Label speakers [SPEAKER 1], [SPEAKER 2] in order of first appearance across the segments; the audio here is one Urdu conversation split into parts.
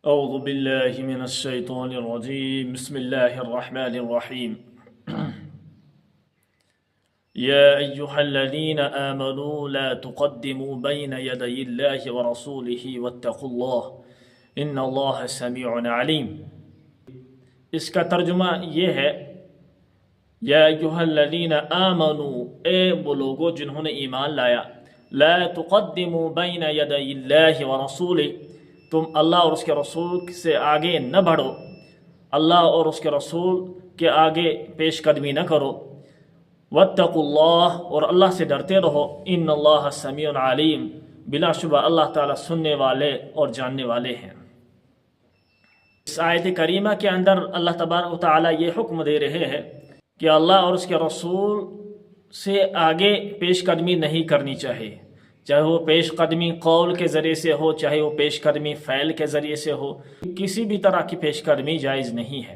[SPEAKER 1] أعوذ بالله من الشيطان الرجيم بسم الله الرحمن الرحيم يا أيها الذين آمنوا لا تقدموا بين يدي الله ورسوله واتقوا الله إن الله سميع عليم۔ اس کا ترجمہ یہ ہے، یا ایھا الذین آمنوا، اے وہ لوگوں جنہوں نے ایمان لایا، لا تقدموا بین یدی اللہ ورسولہ، تم اللہ اور اس کے رسول سے آگے نہ بڑھو، اللہ اور اس کے رسول کے آگے پیش قدمی نہ کرو، واتقوا اللہ، اور اللہ سے ڈرتے رہو، ان اللہ سمیع علیم، بلا شبہ اللہ تعالیٰ سننے والے اور جاننے والے ہیں۔ اس آیت کریمہ کے اندر اللہ تبارک و تعالیٰ یہ حکم دے رہے ہیں کہ اللہ اور اس کے رسول سے آگے پیش قدمی نہیں کرنی چاہیے، چاہے وہ پیش قدمی قول کے ذریعے سے ہو، چاہے وہ پیش قدمی فعل کے ذریعے سے ہو، کسی بھی طرح کی پیش قدمی جائز نہیں ہے۔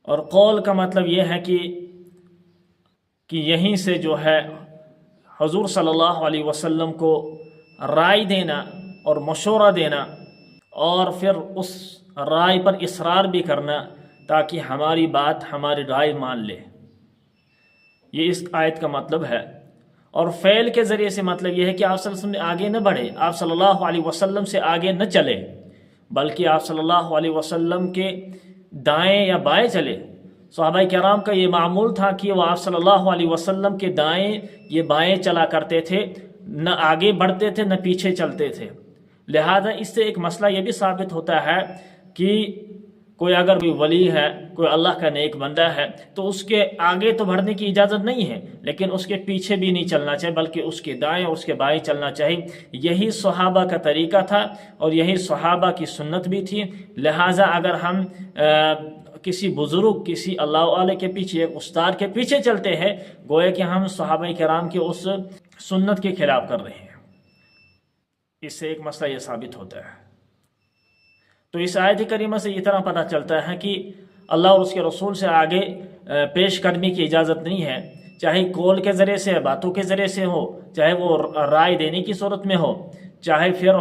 [SPEAKER 1] اور قول کا مطلب یہ ہے کہ یہیں سے جو ہے حضور صلی اللہ علیہ وسلم کو رائے دینا اور مشورہ دینا، اور پھر اس رائے پر اصرار بھی کرنا تاکہ ہماری بات، ہماری رائے مان لے، یہ اس آیت کا مطلب ہے۔ اور فعل کے ذریعے سے مطلب یہ ہے کہ آپ صلی اللہ علیہ وسلم آگے نہ بڑھے، آپ صلی اللہ علیہ وسلم سے آگے نہ چلے، بلکہ آپ صلی اللہ علیہ وسلم کے دائیں یا بائیں چلے۔ صحابہ کرام کا یہ معمول تھا کہ وہ آپ صلی اللہ علیہ وسلم کے دائیں یہ بائیں چلا کرتے تھے، نہ آگے بڑھتے تھے نہ پیچھے چلتے تھے۔ لہذا اس سے ایک مسئلہ یہ بھی ثابت ہوتا ہے کہ کوئی اگر کوئی ولی ہے، کوئی اللہ کا نیک بندہ ہے، تو اس کے آگے تو بڑھنے کی اجازت نہیں ہے، لیکن اس کے پیچھے بھی نہیں چلنا چاہیے، بلکہ اس کے دائیں اور اس کے بائیں چلنا چاہیے۔ یہی صحابہ کا طریقہ تھا اور یہی صحابہ کی سنت بھی تھی۔ لہٰذا اگر ہم کسی بزرگ، کسی اللہ والے کے پیچھے، ایک استاد کے پیچھے چلتے ہیں، گویا کہ ہم صحابہ کرام کی اس سنت کے خلاف کر رہے ہیں۔ اس سے ایک مسئلہ یہ ثابت ہوتا ہے۔ تو اس آیت کریمہ سے یہ طرح پتہ چلتا ہے کہ اللہ اور اس کے رسول سے آگے پیش قدمی کی اجازت نہیں ہے، چاہے قول کے ذریعے سے، باتوں کے ذریعے سے ہو، چاہے وہ رائے دینے کی صورت میں ہو، چاہے پھر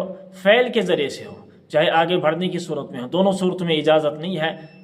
[SPEAKER 1] فعل کے ذریعے سے ہو، چاہے آگے بڑھنے کی صورت میں ہو، دونوں صورت میں اجازت نہیں ہے۔